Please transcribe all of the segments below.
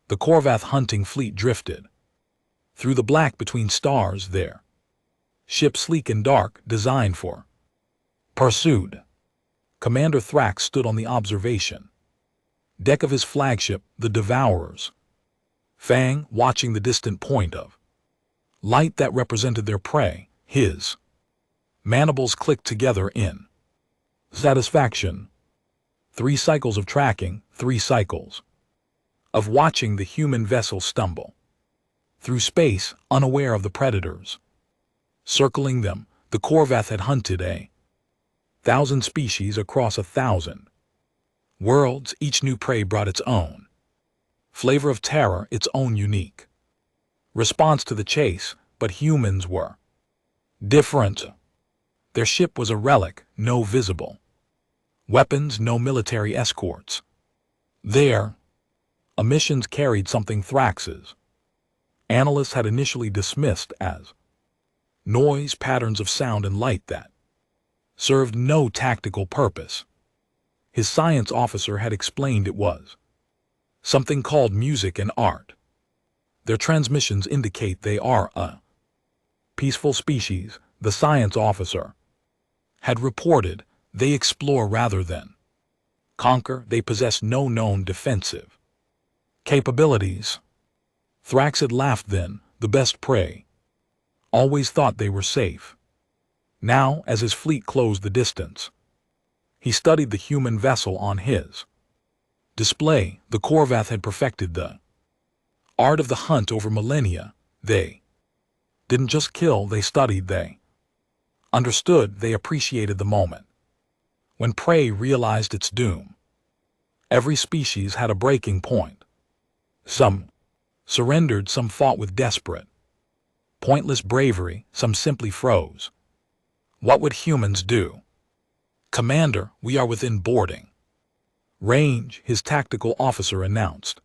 The Corvath hunting fleet drifted through the black between stars there. Ship sleek and dark, designed for pursuit. Commander Thrax stood on the observation deck of his flagship, the Devourers. Fang, watching the distant point of light that represented their prey, his mandibles clicked together in satisfaction. 3 cycles of tracking, 3 cycles of watching the human vessel stumble through space, unaware of the predators circling them. The Corvath had hunted 1,000 species across 1,000 worlds. Each new prey brought its own flavor of terror, its own unique response to the chase, but humans were different. Their ship was a relic, no visible weapons, no military escorts. Their emissions carried something Thrax's analysts had initially dismissed as noise, patterns of sound and light that served no tactical purpose. His science officer had explained it was something called music and art. Their transmissions indicate they are a peaceful species, the science officer had reported. They explore rather than conquer. They possess no known defensive capabilities. Thrax had laughed then. The best prey always thought they were safe. Now, as his fleet closed the distance, he studied the human vessel on his display. The Corvath had perfected the art of the hunt over millennia. They didn't just kill, they studied, they understood, they appreciated the moment when prey realized its doom. Every species had a breaking point. Some surrendered, some fought with desperate, pointless bravery, some simply froze. What would humans do? Commander, we are within boarding range, his tactical officer announced.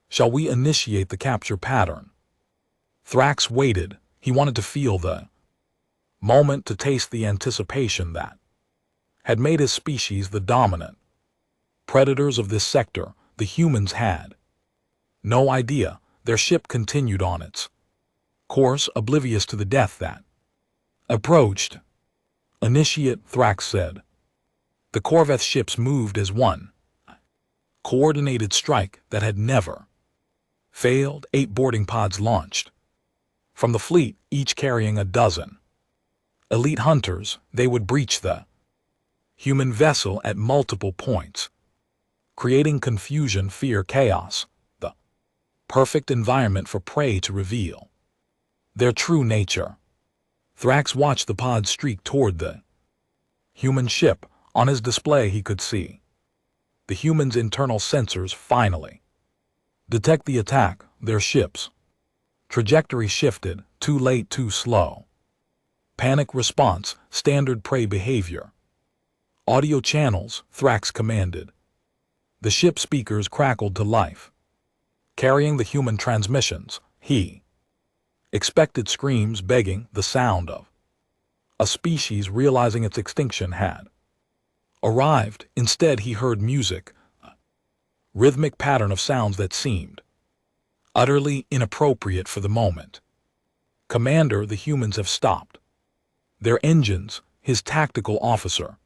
Shall we initiate the capture pattern? Thrax waited. He wanted to feel the moment, to taste the anticipation that had made his species the dominant predators of this sector. The humans had no idea. Their ship continued on its course, oblivious to the death that approached. Initiate, Thrax said. The Corvath ships moved as one coordinated strike that had never failed. 8 boarding pods launched from the fleet, each carrying a dozen elite hunters. They would breach the human vessel at multiple points, creating confusion, fear, chaos, the perfect environment for prey to reveal their true nature. Thrax watched the pod streak toward the human ship. On his display he could see the humans' internal sensors finally detect the attack. Their ship's trajectory shifted. Too late, too slow. Panic response, standard prey behavior. Audio channels, Thrax commanded. The ship speakers crackled to life, carrying the human transmissions. He expected screams, begging, the sound of a species realizing its extinction had arrived. Instead he heard music, a rhythmic pattern of sounds that seemed utterly inappropriate for the moment. Commander, the humans have stopped their engines, his tactical officer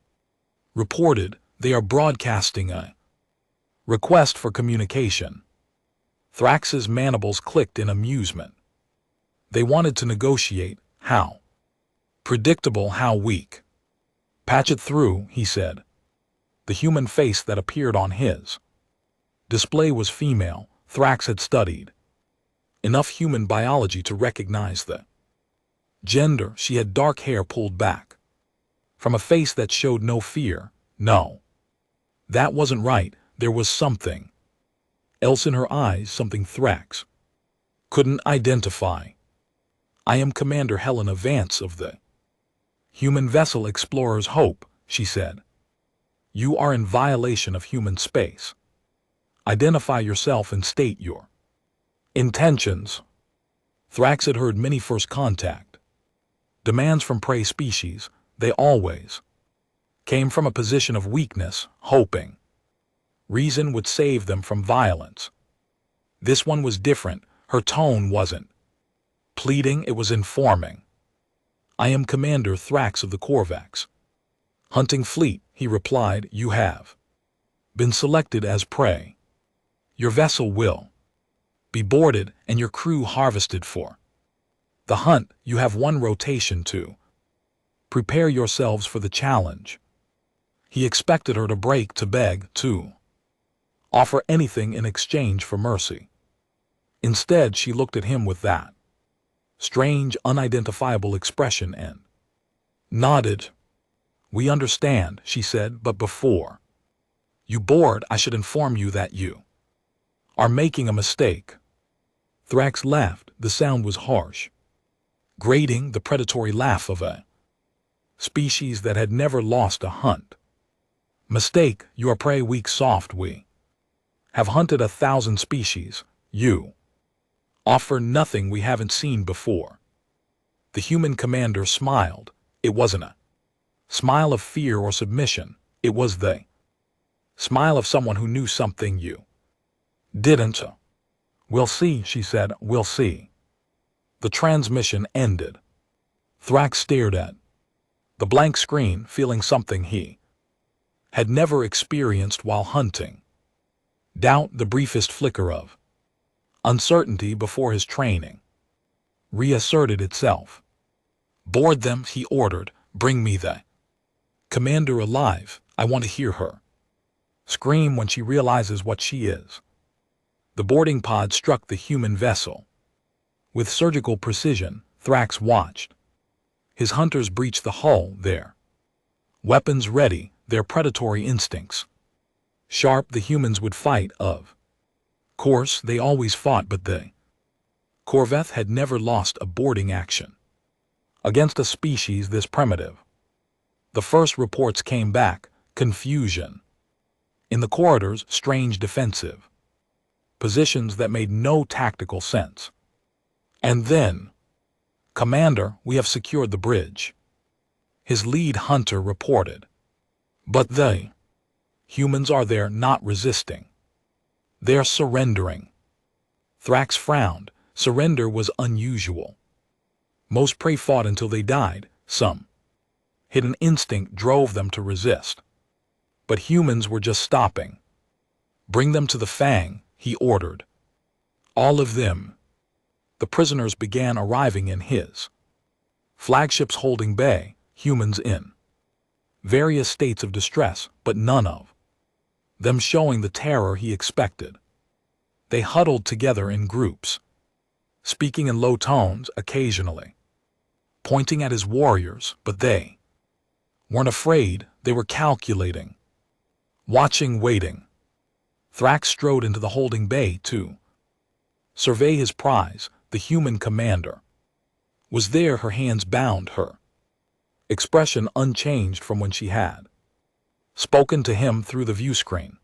reported. They are broadcasting a request for communication. Thrax's mandibles clicked in amusement. They wanted to negotiate. How predictable, how weak. Patch it through, he said. The human face that appeared on his display was female. Thrax had studied enough human biology to recognize the gender. She had dark hair pulled back from a face that showed no fear. No, that wasn't right. There was something else in her eyes, something Thrax couldn't identify. I am Commander Helena Vance of the Human Vessel Explorer's Hope, she said. You are in violation of human space. Identify yourself and state your intentions. Thrax had heard many first contact demands from prey species. They always came from a position of weakness, hoping reason would save them from violence. This one was different. Her tone wasn't pleading, it was informing. I am Commander Thrax of the Corvax. Hunting fleet, he replied. You have been selected as prey. Your vessel will be boarded and your crew harvested for the hunt. You have one rotation to prepare yourselves for the challenge. He expected her to break, to beg, to offer anything in exchange for mercy. Instead, she looked at him with that strange, unidentifiable expression and nodded. We understand, she said, but before you board, I should inform you that you are making a mistake. Thrax laughed. The sound was harsh, grating, the predatory laugh of a species that had never lost a hunt. Mistake, you are prey, weak, soft. We have hunted 1,000 species. You offer nothing we haven't seen before. The human commander smiled. It wasn't a smile of fear or submission. It was the smile of someone who knew something you didn't. We'll see, she said. We'll see. The transmission ended. Thrax stared at the blank screen, feeling something he had never experienced while hunting. Doubt, the briefest flicker of uncertainty before his training, reasserted itself. Board them, he ordered. Bring me the commander alive. I want to hear her scream when she realizes what she is. The boarding pod struck the human vessel. With surgical precision, Thrax watched his hunters breach the hull, their weapons ready, their predatory instincts sharp. The humans would fight, of course, they always fought, but the Corvette had never lost a boarding action against a species this primitive. The first reports came back: confusion in the corridors, strange defensive positions that made no tactical sense. And then, Commander, we have secured the bridge, his lead hunter reported. But the humans are there, not resisting. They're surrendering. Thrax frowned. Surrender was unusual. Most prey fought until they died. Some hidden instinct drove them to resist. But humans were just stopping. Bring them to the Fang, he ordered. All of them. The prisoners began arriving in his flagships holding bay, humans in various states of distress, but none of them showing the terror he expected. They huddled together in groups, speaking in low tones occasionally, pointing at his warriors, but they weren't afraid. They were calculating, watching, waiting. Thrax strode into the holding bay to survey his prize. The human commander was there, her hands bound, her expression unchanged from when she had spoken to him through the view screen.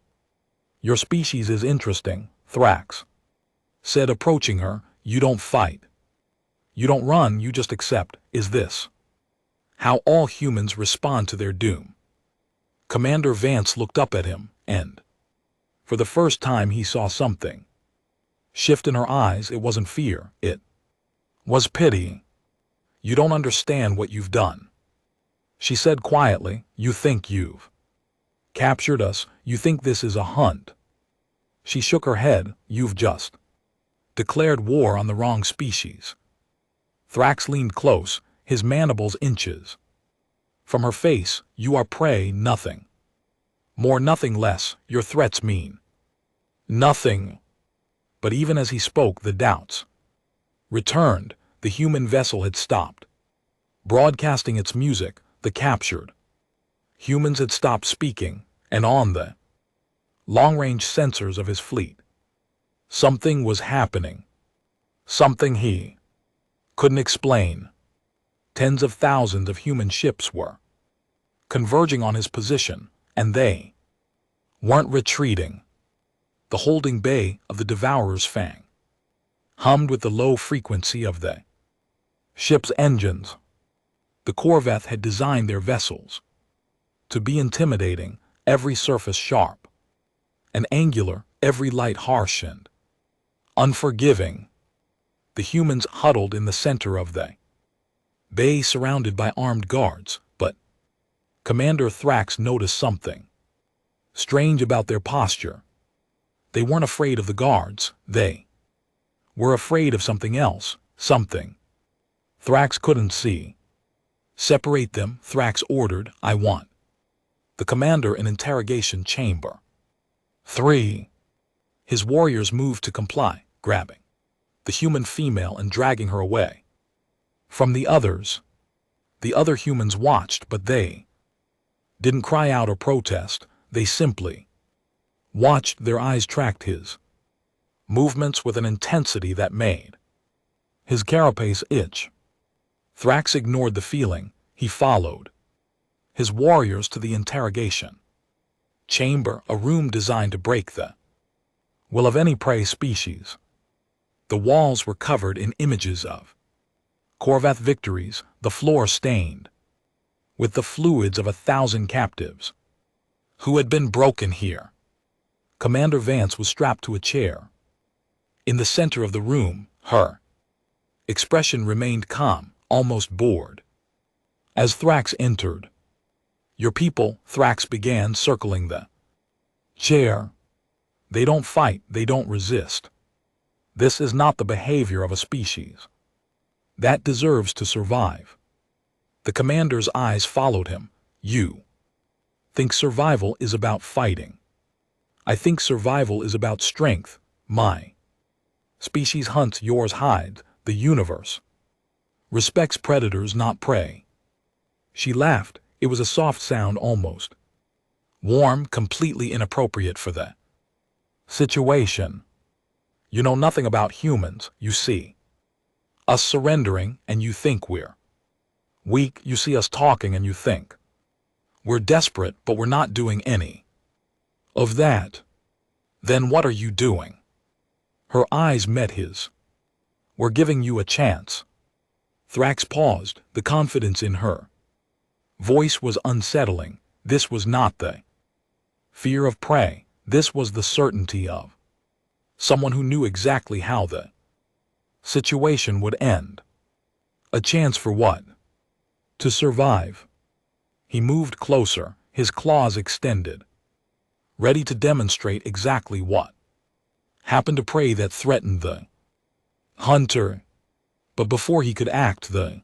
Your species is interesting, Thrax said, approaching her. You don't fight. You don't run, you just accept. Is this how all humans respond to their doom? Commander Vance looked up at him, and for the first time he saw something shift in her eyes. It wasn't fear, it was pity. You don't understand what you've done, she said quietly. You think you've captured us. You think this is a hunt. She shook her head. You've just declared war on the wrong species. Thrax leaned close, his mandibles inches from her face. You are prey, nothing more, nothing less. Your threats mean nothing. But even as he spoke, the doubts returned. The human vessel had stopped broadcasting its music. The captured humans had stopped speaking, and on the long-range sensors of his fleet, something was happening. Something he couldn't explain. Tens of thousands of human ships were converging on his position, and they weren't retreating. The holding bay of the Devourer's Fang hummed with the low frequency of the ship's engines. The Corvette had designed their vessels to be intimidating, every surface sharp and angular, every light harsh and unforgiving. The humans huddled in the center of the bay, surrounded by armed guards, but Commander Thrax noticed something strange about their posture. They weren't afraid of the guards, they were afraid of something else, something Thrax couldn't see. Separate them, Thrax ordered. I want the commander in interrogation chamber. 3. His warriors moved to comply, grabbing the human female and dragging her away from the others. The other humans watched, but they didn't cry out or protest. They simply watched. Their eyes tracked his movements with an intensity that made his carapace itch. Thrax ignored the feeling. He followed his warriors to the interrogation chamber, a room designed to break the will of any prey species. The walls were covered in images of Korvath victories, the floor stained with the fluids of 1,000 captives who had been broken here. Commander Vance was strapped to a chair in the center of the room. Her expression remained calm, almost bored. As Thrax entered, "Your people," Thrax began, circling the chair. "They don't fight, they don't resist. This is not the behavior of a species that deserves to survive." The commander's eyes followed him. "You think survival is about fighting. I think survival is about strength. My species hunts, yours hides. The universe respects predators, not prey." She laughed. It was a soft sound, almost warm, completely inappropriate for the situation. "You know nothing about humans. You see us surrendering, and you think we're weak. You see us talking, and you think we're desperate, but we're not doing any of that. Then what are you doing?" Her eyes met his. "We're giving you a chance." Thrax paused. The confidence in her voice was unsettling. This was not the fear of prey. This was the certainty of someone who knew exactly how the situation would end. A chance for what? To survive. He moved closer, his claws extended, ready to demonstrate exactly what happened to prey that threatened the hunter. But before he could act, the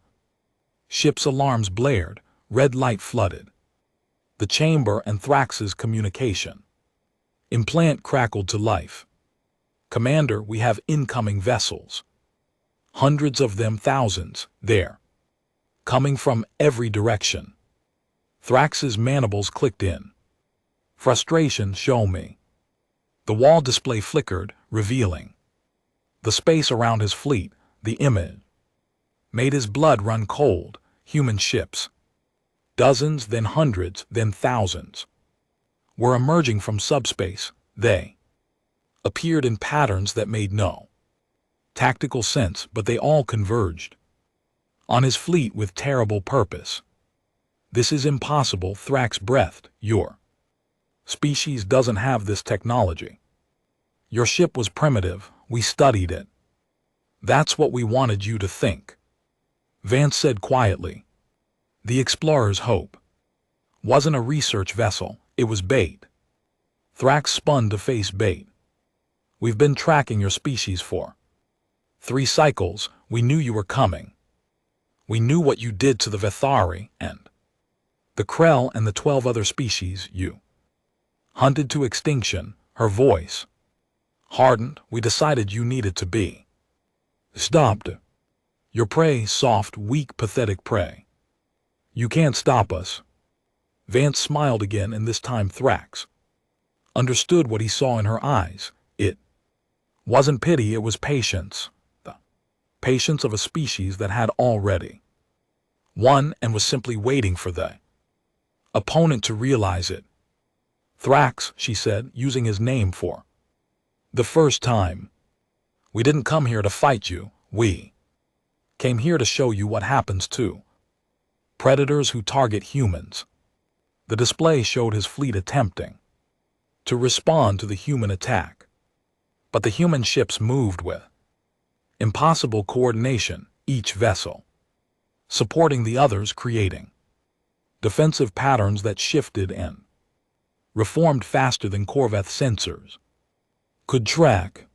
ship's alarms blared. Red light flooded the chamber, and Thrax's communication implant crackled to life. "Commander, we have incoming vessels. Hundreds of them, thousands. They're coming from every direction." Thrax's mandibles clicked in frustration. "Show me." The wall display flickered, revealing the space around his fleet. The image made his blood run cold. Human ships, dozens, then hundreds, then thousands, were emerging from subspace. They appeared in patterns that made no tactical sense, but they all converged on his fleet with terrible purpose. "This is impossible," Thrax breathed. "Your species doesn't have this technology. Your ship was primitive. We studied it. That's what we wanted you to think." Vance said quietly. "The Explorer's hope wasn't a research vessel. It was bait." Thrax spun to face bait. "We've been tracking your species for 3 cycles. We knew you were coming. We knew what you did to the Vethari and the Krell and the 12 other species you hunted to extinction." Her voice hardened. "We decided you needed to be stopped. Your prey, soft, weak, pathetic prey. You can't stop us." Vance smiled again, and this time Thrax understood what he saw in her eyes. It wasn't pity, it was patience. The patience of a species that had already won and was simply waiting for the opponent to realize it. "Thrax," she said, using his name for the first time, "we didn't come here to fight you. We came here to show you what happens to predators who target humans." The display showed his fleet attempting to respond to the human attack, But the human ships moved with impossible coordination, each vessel supporting the others, creating defensive patterns that shifted and reformed faster than Corvette sensors could track.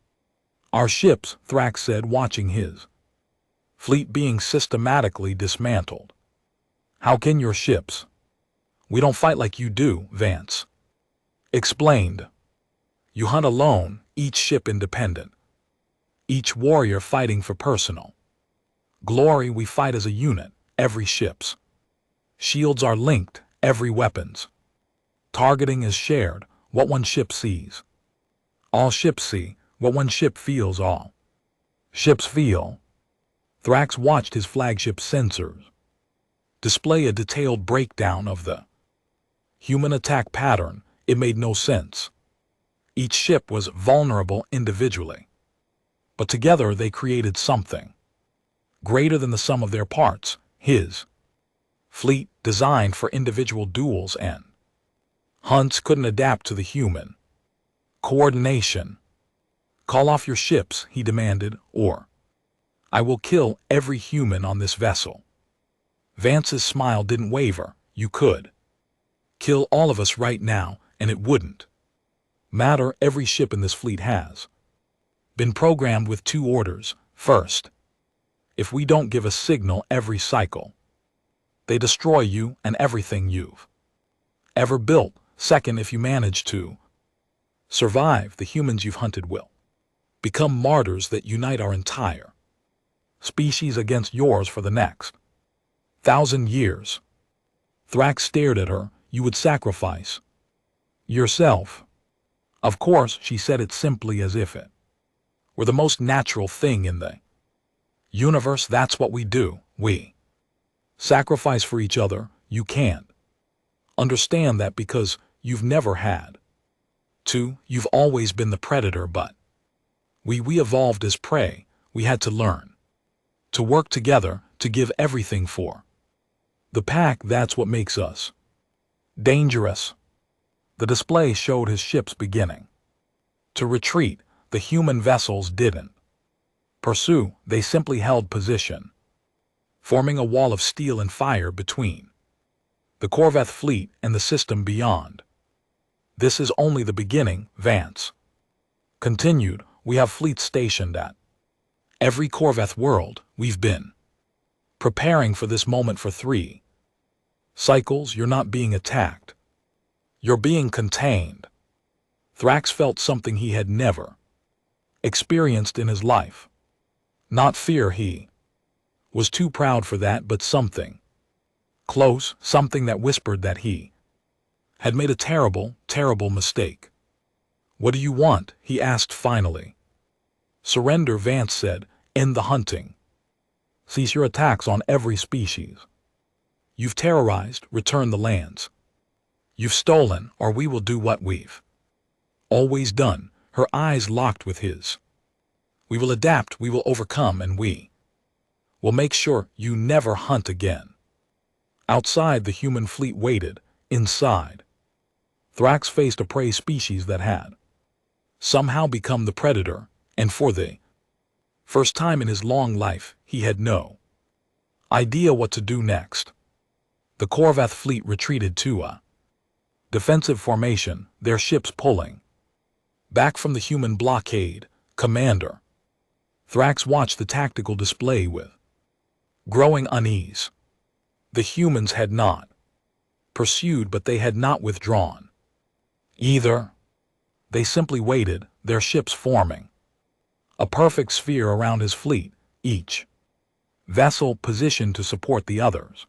Our ships, Thrax said, watching his fleet being systematically dismantled. How can your ships? We don't fight like you do, Vance explained. You hunt alone, each ship independent. Each warrior fighting for personal glory. We fight as a unit, every ship's shields are linked, every weapon's targeting is shared. What one ship sees, all ships see. What one ship feels, all ships feel. Thrax watched his flagship sensors display a detailed breakdown of the human attack pattern. It made no sense. Each ship was vulnerable individually, but together they created something greater than the sum of their parts. His fleet, designed for individual duels and hunts, couldn't adapt to the human coordination. Call off your ships, he demanded, or I will kill every human on this vessel. Vance's smile didn't waver. You could kill all of us right now, and it wouldn't matter. Every ship in this fleet has been programmed with two orders. First, if we don't give a signal every cycle, they destroy you and everything you've ever built. Second, if you manage to survive, the humans you've hunted will become martyrs that unite our entire species against yours for the next 1,000 years. Thrax stared at her. You would sacrifice yourself? Of course, she said it simply as if it were the most natural thing in the universe. That's what we do. We sacrifice for each other. You can't understand that because you've never had to. You've always been the predator, but we evolved as prey. We had to learn to work together, to give everything for the pack. That's what makes us dangerous. The display showed his ships beginning to retreat. The human vessels didn't pursue, they simply held position, forming a wall of steel and fire between the Corvette fleet and the system beyond. This is only the beginning, Vance continued. We have fleets stationed at every Corvette world. We've been preparing for this moment for 3 cycles. You're not being attacked. You're being contained. Thrax felt something he had never experienced in his life. Not fear, he was too proud for that, but something close, something that whispered that he had made a terrible, terrible mistake. What do you want? He asked finally. Surrender, Vance said. End the hunting. Cease your attacks on every species. You've terrorized, return the lands. You've stolen, or we will do what we've always done. Her eyes locked with his. We will adapt, we will overcome, and we will make sure you never hunt again. Outside, the human fleet waited. Inside, Thrax faced a prey species that had somehow become the predator, and for the first time in his long life, he had no idea what to do next. The Corvette fleet retreated to a defensive formation, their ships pulling back from the human blockade. Commander Thrax watched the tactical display with growing unease. The humans had not pursued, but they had not withdrawn either. They simply waited, their ships forming a perfect sphere around his fleet, each vessel positioned to support the others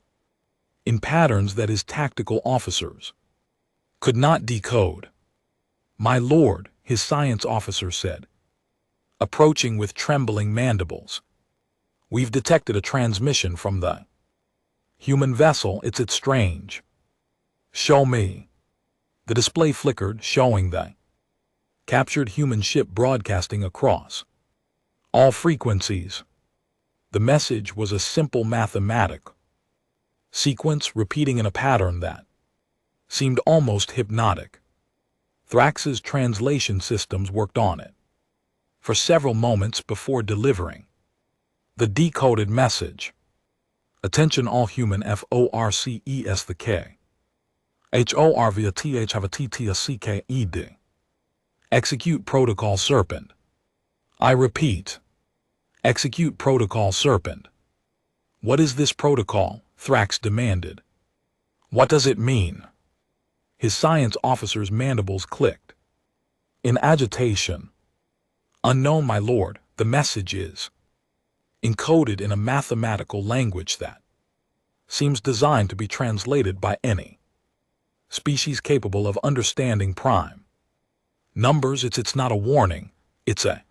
in patterns that his tactical officers could not decode. My lord, his science officer said, approaching with trembling mandibles. We've detected a transmission from the human vessel. It's strange. Show me. The display flickered, showing the captured human ship broadcasting across all frequencies. The message was a simple mathematic sequence repeating in a pattern that seemed almost hypnotic. Thrax's translation systems worked on it. for several moments before delivering the decoded message. Attention all human FORCES the K. HORVATH have a TTSCKED. Execute Protocol Serpent. I repeat. Execute Protocol Serpent. What is this protocol? Thrax demanded. What does it mean? His science officer's mandibles clicked. In agitation. Unknown, my lord, the message is encoded in a mathematical language that seems designed to be translated by any species capable of understanding prime numbers. It's not a warning, it's a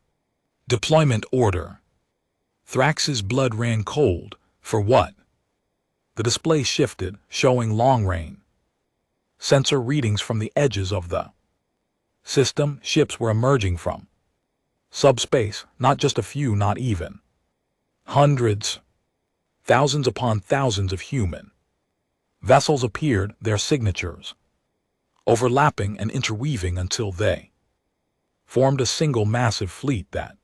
deployment order. Thrax's blood ran cold. For what? The display shifted, showing long-range sensor readings from the edges of the system. Ships were emerging from subspace, not just a few, not even hundreds. Thousands upon thousands of human vessels appeared, their signatures overlapping and interweaving until they formed a single massive fleet that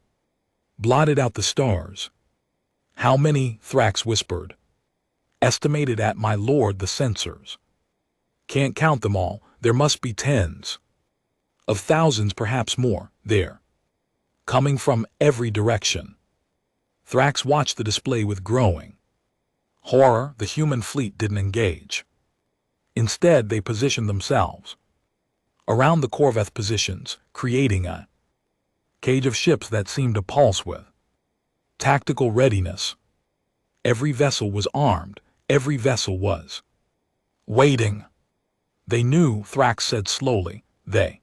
blotted out the stars. How many? Thrax whispered. Estimated at, my lord, the sensors can't count them all. There must be tens of thousands, perhaps more, there, coming from every direction. Thrax watched the display with growing horror. The human fleet didn't engage. Instead, they positioned themselves around the Corvette positions, creating a cage of ships that seemed to pulse with tactical readiness. Every vessel was armed. Every vessel was waiting. They knew, Thrax said slowly. They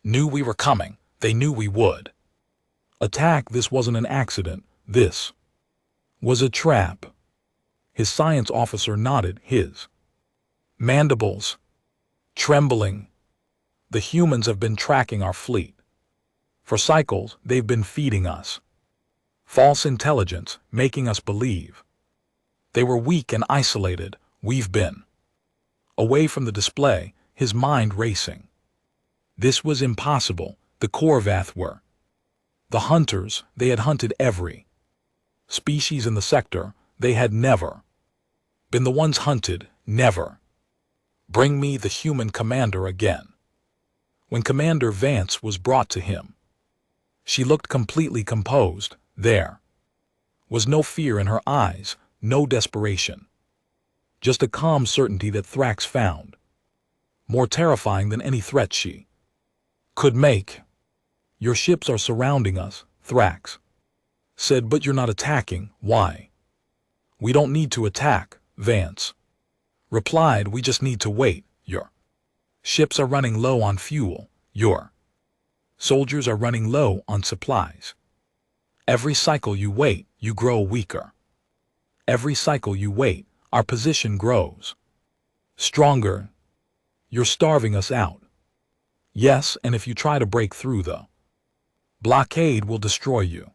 knew we were coming. They knew we would attack. This wasn't an accident. This was a trap. His science officer nodded, his mandibles trembling. The humans have been tracking our fleet. For cycles, they've been feeding us false intelligence, making us believe they were weak and isolated. We've been away from the display, his mind racing. This was impossible. The Corvath were the hunters. They had hunted every species in the sector. They had never been the ones hunted. Never. Bring me the human commander again. When Commander Vance was brought to him, she looked completely composed. There was no fear in her eyes, no desperation. Just a calm certainty that Thrax found more terrifying than any threat she could make. Your ships are surrounding us, Thrax said, but you're not attacking. Why? We don't need to attack, Vance replied. We just need to wait. Your ships are running low on fuel. Your soldiers are running low on supplies. Every cycle you wait, you grow weaker. Every cycle you wait, our position grows stronger. You're starving us out. Yes, and if you try to break through, the blockade will destroy you.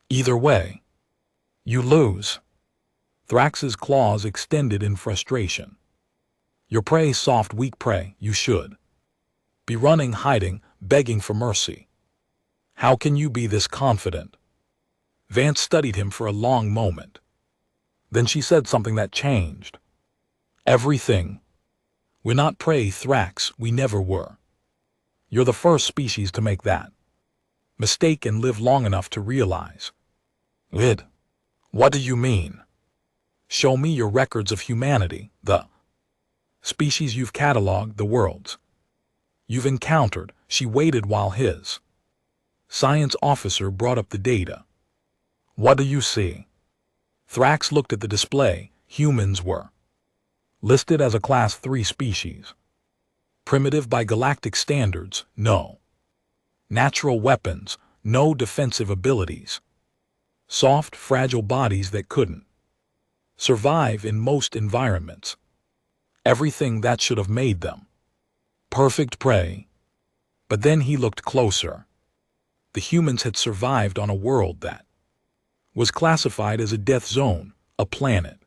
Either way, you lose. Thrax's claws extended in frustration. Your prey, soft, weak prey. You should be running, hiding, begging for mercy. How can you be this confident? Vance studied him for a long moment. Then she said something that changed everything. We're not prey, Thrax. We never were. You're the first species to make that mistake and live long enough to realize it. What do you mean? Show me your records of humanity, the species you've cataloged, the worlds you've encountered. She waited while his science officer brought up the data. What do you see? Thrax looked at the display. Humans were listed as a Class 3 species. Primitive by galactic standards, no natural weapons, no defensive abilities. Soft, fragile bodies that couldn't survive in most environments. Everything that should have made them perfect prey. But then he looked closer. The humans had survived on a world that was classified as a death zone, a planet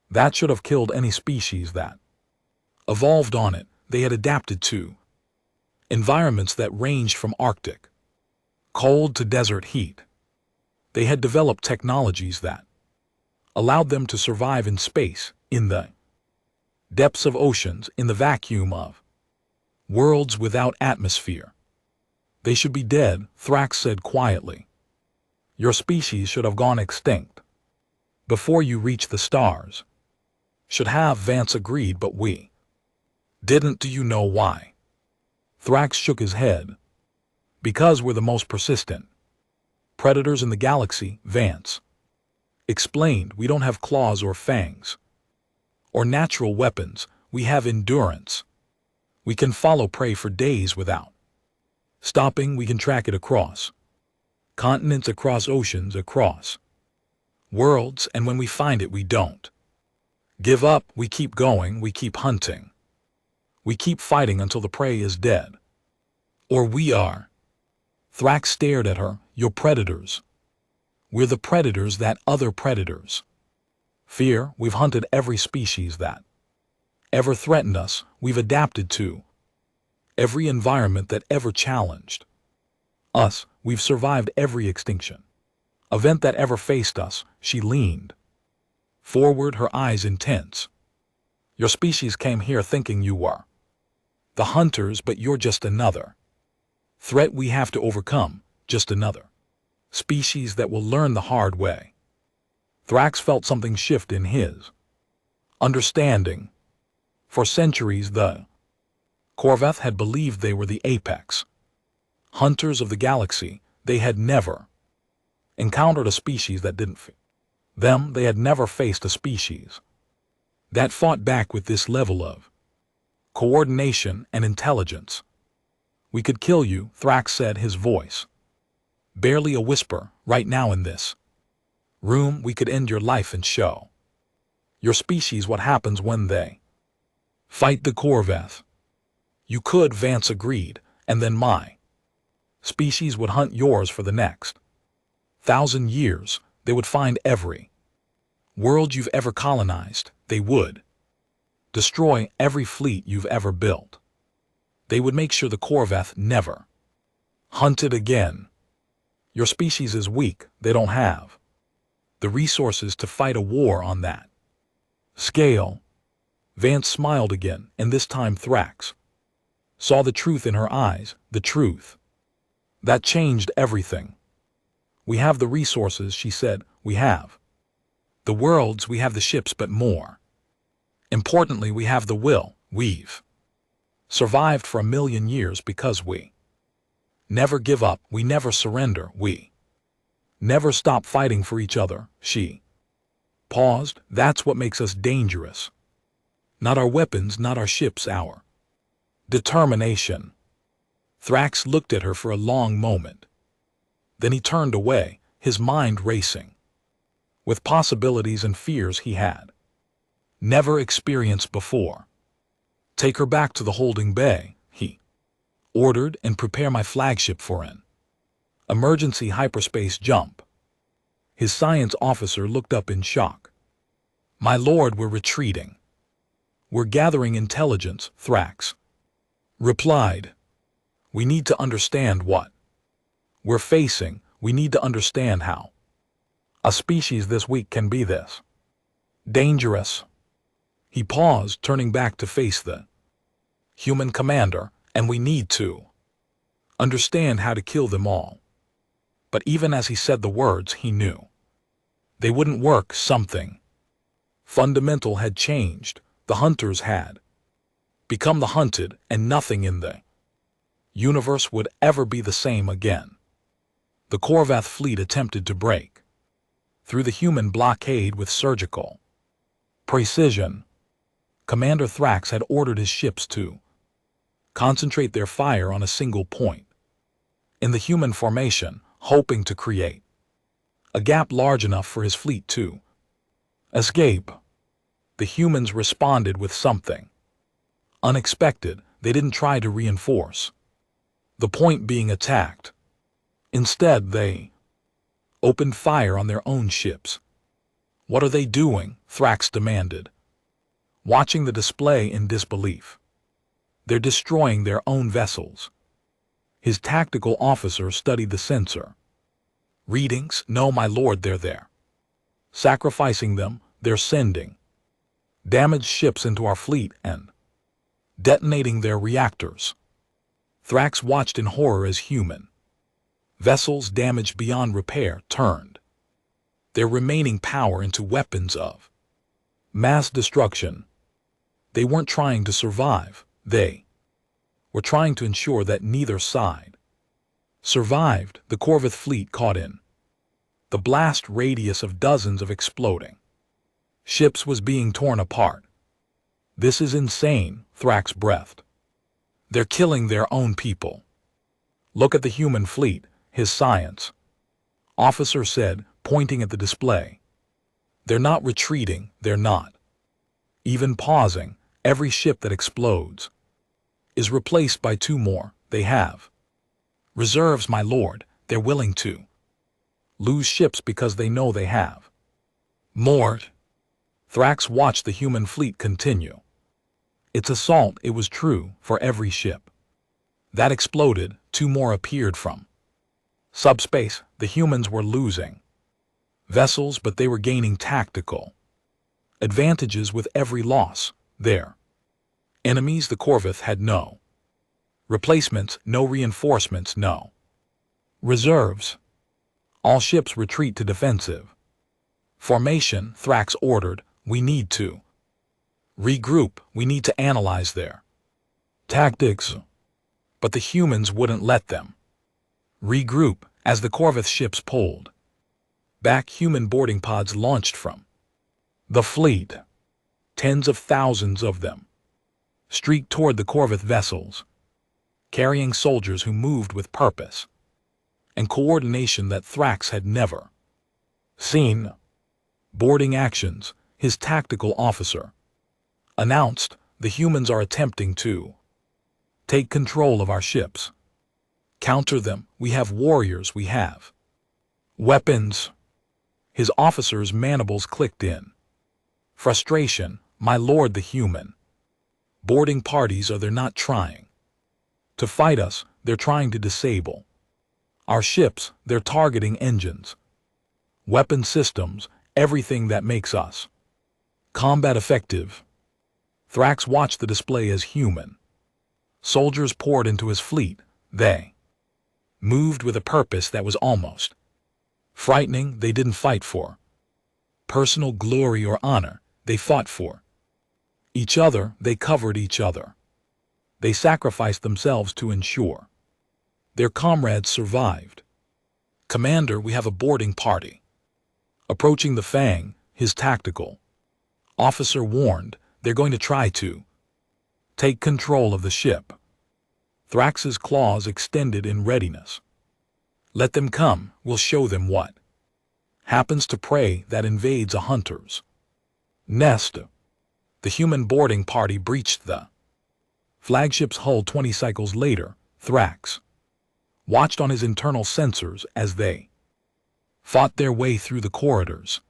that should have killed any species that evolved on it. They had adapted to environments that ranged from Arctic cold to desert heat. They had developed technologies that allowed them to survive in space, in the depths of oceans, in the vacuum of worlds without atmosphere. They should be dead, Thrax said quietly. Your species should have gone extinct before you reach the stars. Should have, Vance agreed, but we didn't. Do you know why? Thrax shook his head. Because we're the most persistent predators in the galaxy, Vance explained. We don't have claws or fangs or natural weapons. We have endurance. We can follow prey for days without stopping. We can track it across continents, across oceans, across worlds, and when we find it, we don't give up. We keep going. We keep hunting. We keep fighting until the prey is dead. Or we are. Thrax stared at her. You're predators. We're the predators that other predators fear. We've hunted every species that ever threatened us. We've adapted to every environment that ever challenged us. We've survived every extinction event that ever faced us. She leaned forward, her eyes intense. Your species came here thinking you were the hunters, but you're just another threat we have to overcome, just another species that will learn the hard way. Thrax felt something shift in his understanding. For centuries, the Corveth had believed they were the apex hunters of the galaxy. They had never encountered a species that didn't fit them. They had never faced a species that fought back with this level of coordination and intelligence. We could kill you, Thrax said, his voice barely a whisper. Right now in this room, we could end your life and show your species what happens when they fight the Corveth. You could, Vance agreed, and then my species would hunt yours for the next 1,000 years. They would find every world you've ever colonized. They would destroy every fleet you've ever built. They would make sure the Corveth never hunted again. Your species is weak. They don't have the resources to fight a war on that scale. Vance smiled again, and this time Thrax saw the truth in her eyes, the truth that changed everything. We have the resources, she said. We have the worlds, we have the ships, but more importantly, we have the will. We've survived for 1,000,000 years because we never give up. We never surrender. We never stop fighting for each other. She paused. That's what makes us dangerous. Not our weapons, not our ships, our determination. Thrax looked at her for a long moment. Then he turned away, his mind racing with possibilities and fears he had never experienced before. Take her back to the holding bay, he ordered, and prepare my flagship for an emergency hyperspace jump. His science officer looked up in shock. My lord, we're retreating. We're gathering intelligence, Thrax replied. We need to understand what we're facing. We need to understand how a species this weak can be this dangerous. He paused, turning back to face the human commander, and we need to understand how to kill them all. But even as he said the words, he knew they wouldn't work. Something fundamental had changed. The hunters had become the hunted, and nothing in the universe would ever be the same again. The Corveth fleet attempted to break through the human blockade with surgical precision. Commander Thrax had ordered his ships to concentrate their fire on a single point in the human formation, hoping to create a gap large enough for his fleet to escape. The humans responded with something unexpected. They didn't try to reinforce the point being attacked. Instead, they opened fire on their own ships. What are they doing? Thrax demanded, watching the display in disbelief. They're destroying their own vessels. His tactical officer studied the sensor. Readings, no my lord, they're there. Sacrificing them, they're sending damaged ships into our fleet and detonating their reactors. Thrax watched in horror as human vessels damaged beyond repair turned their remaining power into weapons of mass destruction. They weren't trying to survive, they were trying to ensure that neither side survived. The Corvith fleet caught in the blast radius of dozens of exploding ships was being torn apart. This is insane, Thrax breathed. They're killing their own people. Look at the human fleet, his science officer said, pointing at the display. They're not retreating, they're not even pausing. Every ship that explodes is replaced by two more. They have reserves, my lord. They're willing to lose ships because they know they have more. Thrax watched the human fleet continue its assault. It was true for every ship that exploded, two more appeared from subspace. The humans were losing vessels, but they were gaining tactical advantages with every loss. Their enemies, the Corvith, had no replacements, no reinforcements, no reserves. All ships retreat to defensive formation. Thrax ordered, we need to regroup, we need to analyze their tactics. But the humans wouldn't let them regroup. As the Corvith ships pulled back, human boarding pods launched from the fleet. Tens of thousands of them streaked toward the Corvith vessels, carrying soldiers who moved with purpose and coordination that Thrax had never seen. Boarding actions, his tactical officer announced. The humans are attempting to take control of our ships. Counter them. We have warriors, we have weapons. His officer's mandibles clicked in frustration. My lord, the human boarding parties they're not trying to fight us, they're trying to disable our ships. They're targeting engines, weapon systems, everything that makes us combat effective. Thrax watched the display as human soldiers poured into his fleet. They moved with a purpose that was almost frightening. They didn't fight for personal glory or honor. They fought for each other. They covered each other. They sacrificed themselves to ensure their comrades survived. Commander, we have a boarding party approaching the Fang, his tactical officer warned. They're going to try to take control of the ship. Thrax's claws extended in readiness. Let them come, we'll show them what happens to prey that invades a hunter's nest. The human boarding party breached the flagship's hull 20 cycles later. Thrax watched on his internal sensors as they fought their way through the corridors,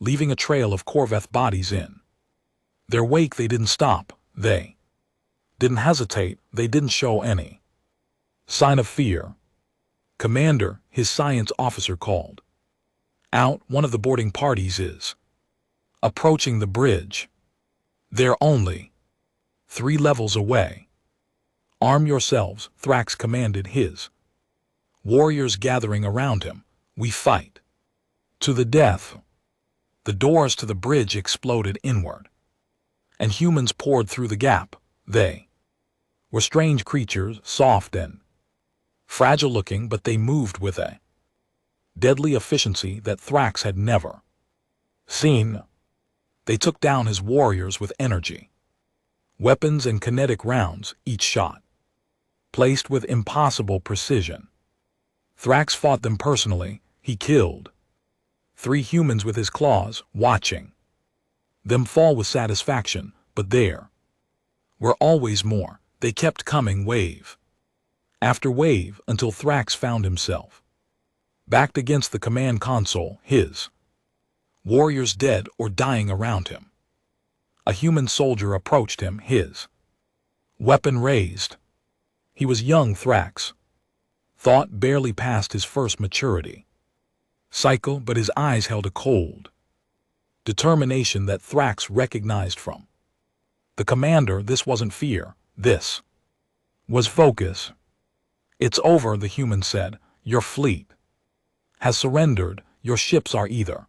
leaving a trail of Corveth bodies in their wake. They didn't stop. They didn't hesitate. They didn't show any sign of fear. Commander, his science officer called out, one of the boarding parties is approaching the bridge. They're only 3 levels away. Arm yourselves, Thrax commanded his warriors gathering around him. We fight to the death. The doors to the bridge exploded inward, and humans poured through the gap. They were strange creatures, soft and fragile-looking, but they moved with a deadly efficiency that Thrax had never seen. They took down his warriors with energy, weapons and kinetic rounds, each shot placed with impossible precision. Thrax fought them personally. He killed 3 humans with his claws, watching them fall with satisfaction. But there were always more. They kept coming, wave after wave, until Thrax found himself backed against the command console, his warriors dead or dying around him. A human soldier approached him, his weapon raised. He was young Thrax, Thought barely passed his first maturity cycle, but his eyes held a cold determination that Thrax recognized from the commander. This wasn't fear. This was focus. It's over, the human said. Your fleet has surrendered. Your ships are either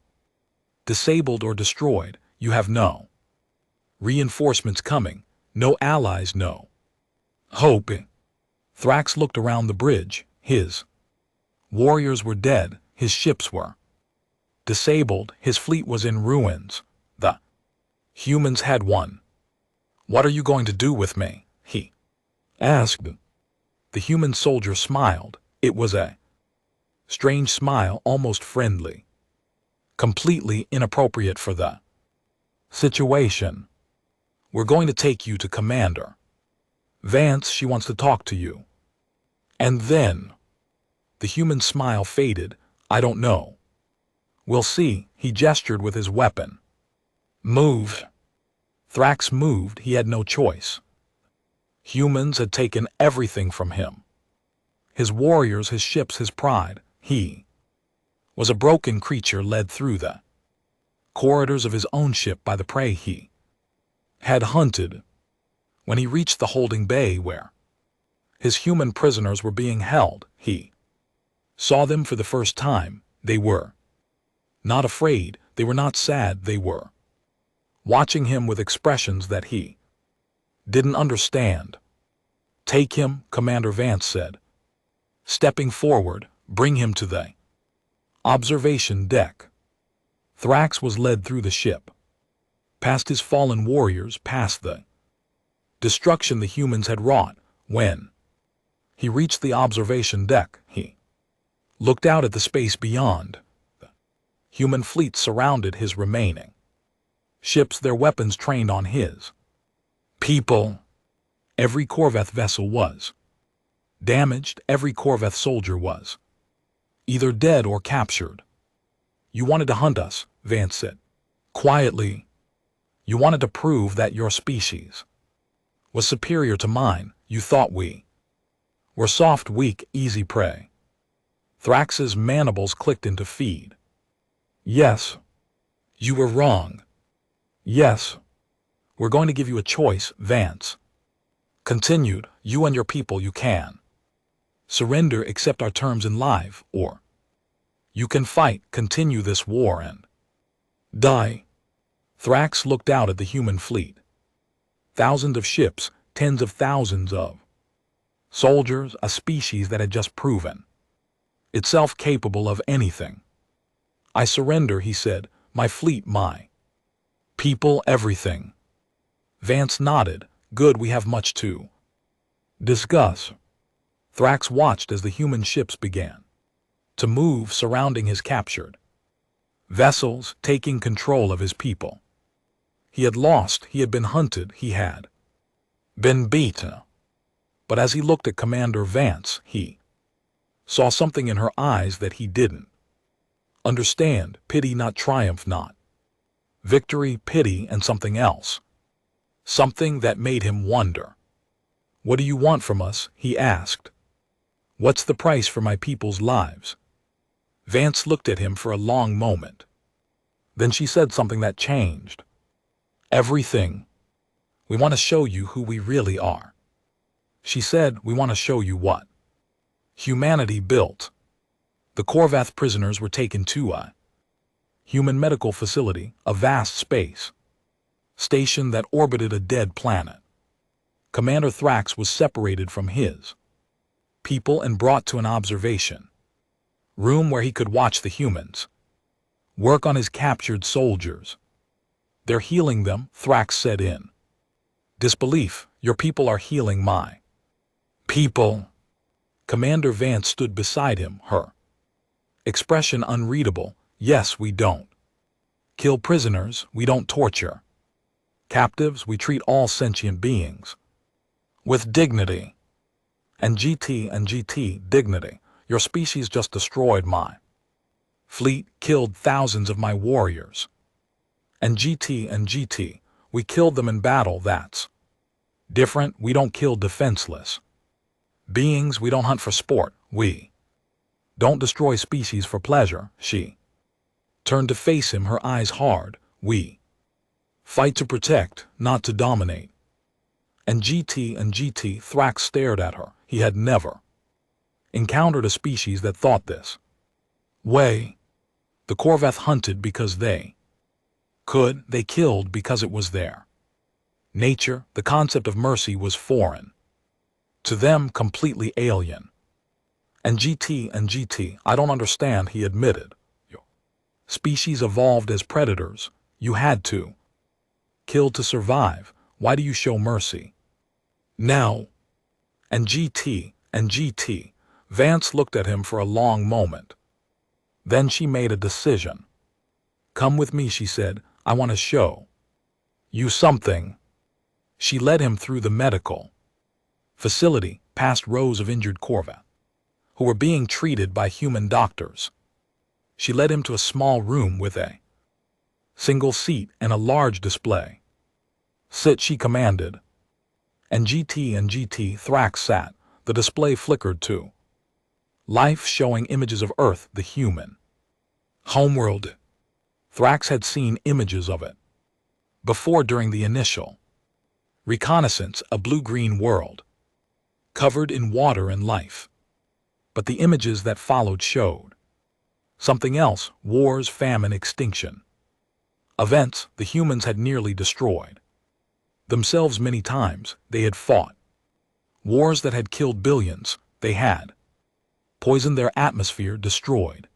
disabled or destroyed. You have no reinforcements coming. No allies, no hope. Thrax looked around the bridge. His warriors were dead. His ships were disabled. His fleet was in ruins. The humans had won. What are you going to do with me? He asked. The human soldier smiled. It was a strange smile, almost friendly, completely inappropriate for the situation. We're going to take you to Commander Vance. She wants to talk to you. And then the human smile faded. I don't know. We'll see. He gestured with his weapon. Move. Thrax moved. He had no choice. Humans had taken everything from him. His warriors, his ships, his pride. He was a broken creature led through the corridors of his own ship by the prey he had hunted. When he reached the holding bay where his human prisoners were being held, he saw them for the first time. They were not afraid. They were not sad. They were watching him with expressions that he didn't understand. Take him, Commander Vance said. Stepping forward, bring him to the observation deck. Thrax was led through the ship, past his fallen warriors, past the destruction the humans had wrought. When he reached the observation deck, he looked out at the space beyond. The human fleet surrounded his remaining ships, their weapons trained on his people. Every Corvette vessel was damaged. Every Corvette soldier was either dead or captured. You wanted to hunt us, Vance said quietly. You wanted to prove that your species was superior to mine. You thought we were soft, weak, easy prey. Thrax's mandibles clicked into feed. Yes, you were wrong. Yes, we're going to give you a choice, Vance continued. You and your people, you can surrender, accept our terms in life, or you can fight, continue this war, and die. Thrax looked out at the human fleet. Thousands of ships, tens of thousands of soldiers, a species that had just proven itself capable of anything. I surrender, he said. My fleet, my people, everything. Vance nodded. Good, we have much to discuss. Thrax watched as the human ships began to move, surrounding his captured vessels, taking control of his people. He had lost, he had been hunted, he had been beaten. But as he looked at Commander Vance, he saw something in her eyes that he didn't understand. Pity, not triumph, not victory, pity, and something else. Something that made him wonder. What do you want from us? He asked. What's the price for my people's lives? Vance looked at him for a long moment. Then she said something that changed everything. We want to show you who we really are. She said, we want to show you what humanity built. The Corvath prisoners were taken to a human medical facility, a vast space station that orbited a dead planet. Commander Thrax was separated from his people and brought to an observation room where he could watch the humans work on his captured soldiers. They're healing them, Thrax said in disbelief. Your people are healing my people. Commander Vance stood beside him, her expression unreadable. Yes, we don't kill prisoners, we don't torture captives, we treat all sentient beings with dignity. And GT, dignity. Your species just destroyed my fleet, killed thousands of my warriors. And GT, we killed them in battle. That's different. We don't kill defenseless Beings, we don't hunt for sport, we don't destroy species for pleasure. She turned to face him, her eyes hard. We fight to protect, not to dominate. And GT, Thrax stared at her. He had never encountered a species that thought this way. The Corveth hunted because they could, they killed because it was their nature. The concept of mercy was foreign to them, completely alien. And GT, I don't understand, he admitted. Your species evolved as predators. You had to kill to survive. Why do you show mercy now? And GT, Vance looked at him for a long moment. Then she made a decision. Come with me, she said. I want to show you something. She led him through the medical facility, past rows of injured Corveth who were being treated by human doctors. She led him to a small room with a single seat and a large display. Sit, she commanded. And GT, Thrax sat. The display flickered to life, showing images of Earth, the human homeworld. Thrax had seen images of it before during the initial reconnaissance, a blue-green world covered in water and life. But the images that followed showed something else: wars, famine, extinction. Events the humans had nearly destroyed themselves many times. They had fought wars that had killed billions. They had poisoned their atmosphere, destroyed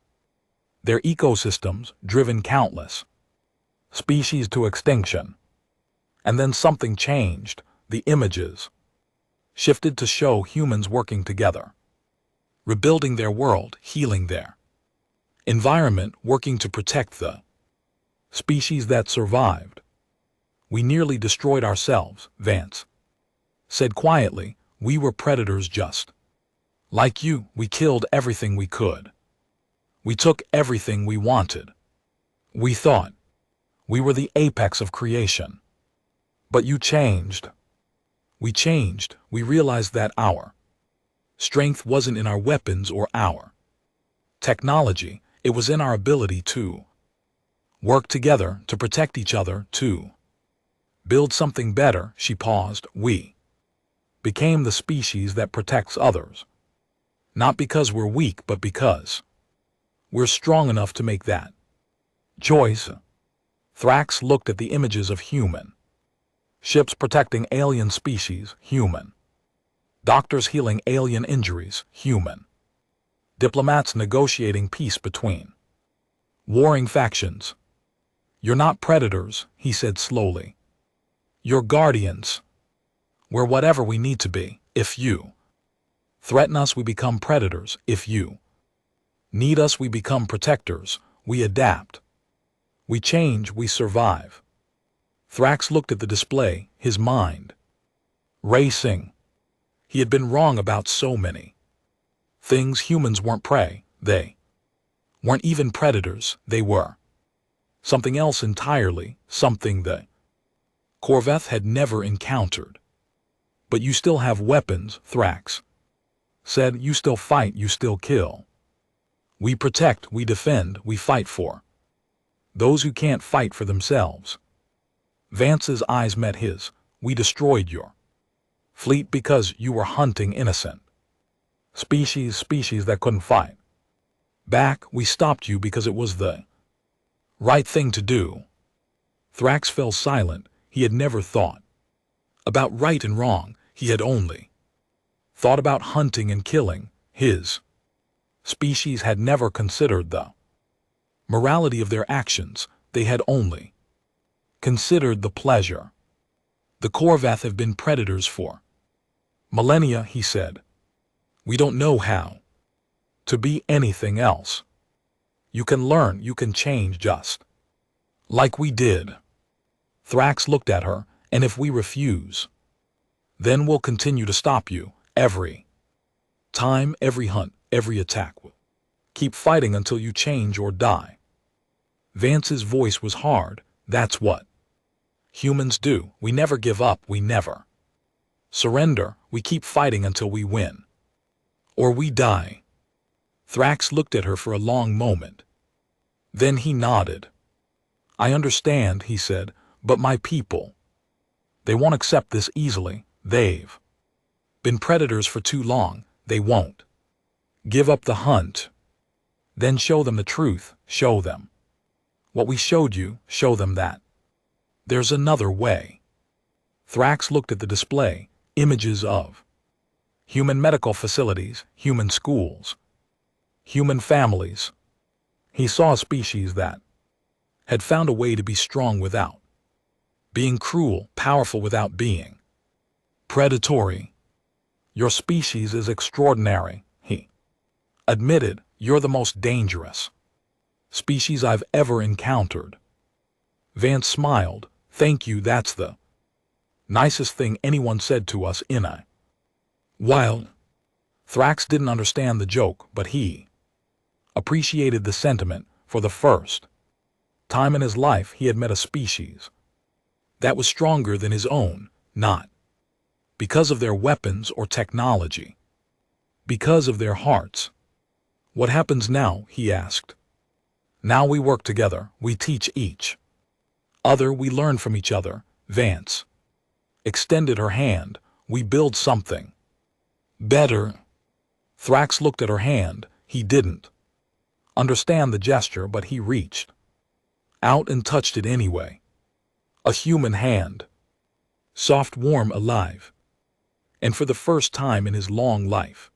their ecosystems, driven countless species to extinction. And then something changed. The images shifted to show humans working together, rebuilding their world, healing their environment, working to protect the species that survived. We nearly destroyed ourselves, Vance said quietly. We were predators just like you. We killed everything we could. We took everything we wanted. We thought we were the apex of creation. But you changed. We changed. We realized that our strength wasn't in our weapons or our technology. It was in our ability to work together, to protect each other, to build something better. She paused. We became the species that protects others. Not because we're weak, but because we're strong enough to make that choice. Thrax looked at the images of human ships protecting alien species, human doctors healing alien injuries, human diplomats negotiating peace between warring factions. You're not predators, he said slowly. You're guardians. We're whatever we need to be. If you threaten us, we become predators. If you need us, we become protectors. We adapt. We change, we survive. Thrax looked at the display, his mind racing. He had been wrong about so many things. Humans weren't prey. They weren't even predators. They were something else entirely, something the Corveth had never encountered. But you still have weapons, Thrax said. You still fight, you still kill. We protect, we defend, we fight for those who can't fight for themselves. Vance's eyes met his. We destroyed your fleet because you were hunting innocent species that couldn't fight back. We stopped you because it was the right thing to do. Thrax fell silent. He had never thought about right and wrong. He had only thought about hunting and killing. His species had never considered the morality of their actions. They had only considered the pleasure. The Corveth have been predators for millennia, he said. We don't know how to be anything else. You can learn, you can change just like we did. Thrax looked at her. And if we refuse, then we'll continue to stop you. Every time, every hunt, every attack. Will keep fighting until you change or die. Vance's voice was hard. That's what humans do. We never give up. We never surrender. We keep fighting until we win. Or we die. Thrax looked at her for a long moment. Then he nodded. I understand, he said, but my people. They won't accept this easily. They've been predators for too long. They won't give up the hunt. Then show them the truth. Show them what we showed you. Show them that there's another way. Thrax looked at the display, images of human medical facilities, human schools, human families. He saw a species that had found a way to be strong without being cruel, powerful without being predatory. Your species is extraordinary, he admitted. You're the most dangerous species I've ever encountered. Vance smiled. Thank you, that's the nicest thing anyone said to us in a while. Thrax didn't understand the joke, but he appreciated the sentiment. For the first time in his life, he had met a species that was stronger than his own, not because of their weapons or technology, because of their hearts. What happens now? He asked. Now we work together, we teach each other, we learn from each other. Vance extended her hand. We build something better. Thrax looked at her hand. He didn't understand the gesture, but he reached out and touched it anyway. A human hand. Soft, warm, alive. And for the first time in his long life,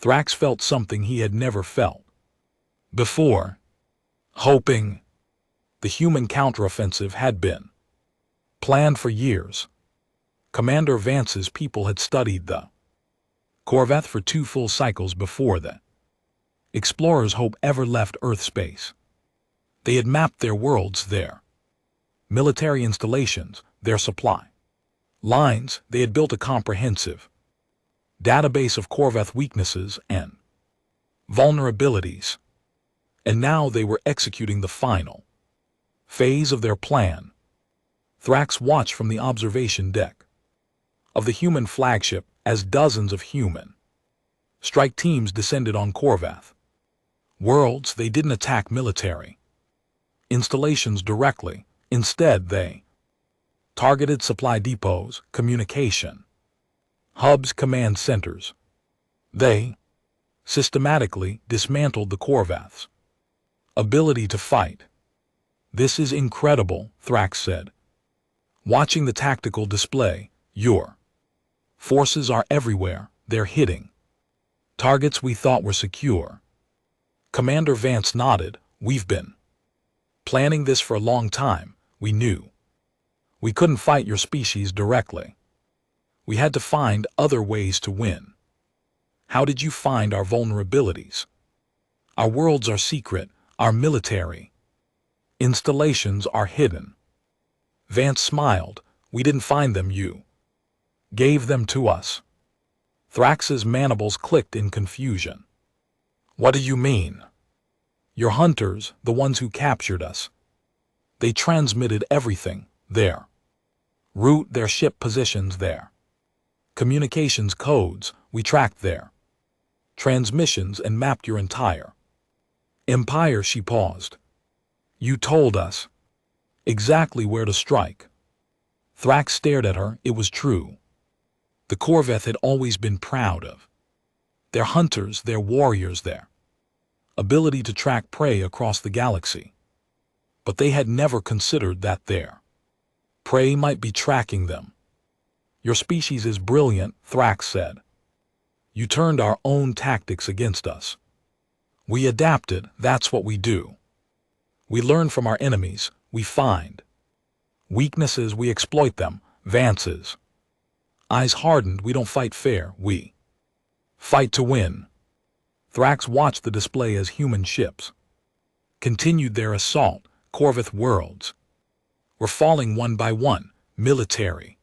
Thrax felt something he had never felt before. Hoping. The human counteroffensive had been planned for years. Commander Vance's people had studied the Corvette for 2 full cycles before the explorers' hope ever left Earth space. They had mapped their worlds, their military installations, their supply lines. They had built a comprehensive database of Corvette weaknesses and vulnerabilities. And now they were executing the final phase of their plan. Thrax watched from the observation deck of the human flagship as dozens of human strike teams descended on Corvette worlds. They didn't attack military installations directly. Instead, they targeted supply depots, communication hubs, command centers. They systematically dismantled the Corvette's ability to fight. This is incredible, Thrax said, watching the tactical display. Your forces are everywhere. They're hitting targets we thought were secure. Commander Vance nodded. We've been planning this for a long time. We knew we couldn't fight your species directly. We had to find other ways to win. How did you find our vulnerabilities? Our worlds are secret. Our military installations are hidden. Vance smiled. We didn't find them. You gave them to us. Thrax's mandibles clicked in confusion. What do you mean? Your hunters, the ones who captured us. They transmitted everything. Their route, their ship positions, their communications codes. We tracked their transmissions and mapped your entire empire. She paused. You told us exactly where to strike. Thrax stared at her. It was true. The Corvette had always been proud of their hunters, their warriors, their ability to track prey across the galaxy. But they had never considered that their prey might be tracking them. Your species is brilliant, Thrax said. You turned our own tactics against us. We adapted. That's what we do. We learn from our enemies. We find weaknesses. We exploit them. Vance's eyes hardened. We don't fight fair. We fight to win. Thrax watched the display as human ships continued their assault. Corvette worlds were falling one by one. Military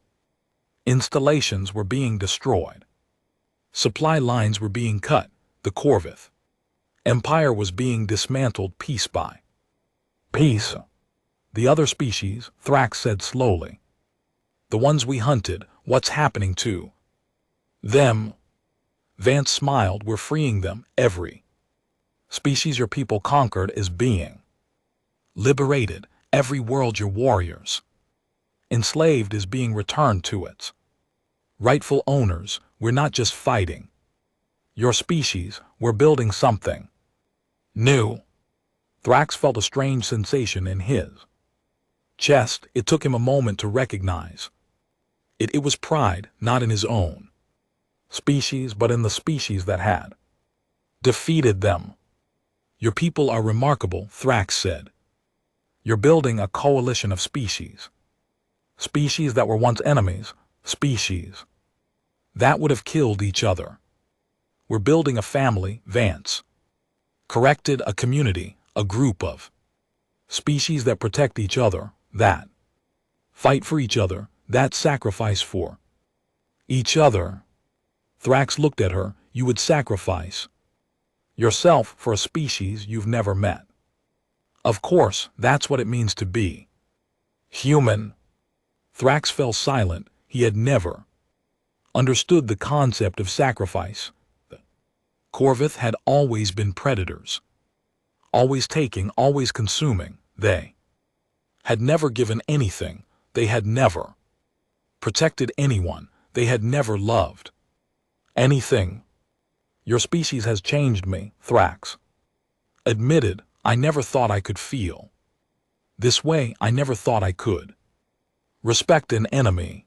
installations were being destroyed. Supply lines were being cut. The Corvette empire was being dismantled piece by piece. The other species, Thrax said slowly. The ones we hunted, what's happening to them? Vance smiled. We're freeing them. Every species your people conquered is being liberated. Every world your warriors enslaved is being returned to its rightful owners. We're not just fighting your species, we're building something new. Thrax felt a strange sensation in his chest. It took him a moment to recognize it. It was pride, not in his own species, but in the species that had defeated them. Your people are remarkable, Thrax said. You're building a coalition of species. Species that were once enemies, species that would have killed each other. We're building a family, Vance corrected, a community, a group of species that protect each other, that fight for each other, that sacrifice for each other. Thrax looked at her. You would sacrifice yourself for a species you've never met. Of course, that's what it means to be human. Thrax fell silent. He had never understood the concept of sacrifice. The Corvith had always been predators, always taking, always consuming. They had never given anything. They had never protected anyone. They had never loved anything. Your species has changed me, Thrax admitted. I never thought I could feel this way. I never thought I could respect an enemy.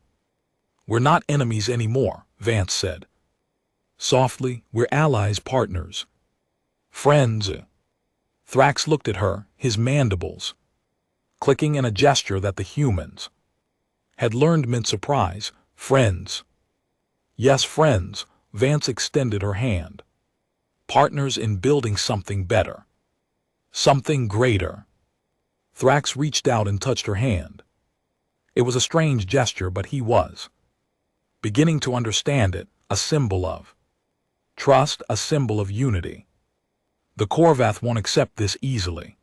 We're not enemies anymore, Vance said softly. We're allies, partners, friends. Thrax looked at her, his mandibles clicking in a gesture that the humans had learned meant surprise. Friends. Yes, friends. Vance extended her hand. Partners in building something better, something greater. Thrax reached out and touched her hand. It was a strange gesture, but he was beginning to understand it, a symbol of trust, a symbol of unity. The Corvath won't accept this easily.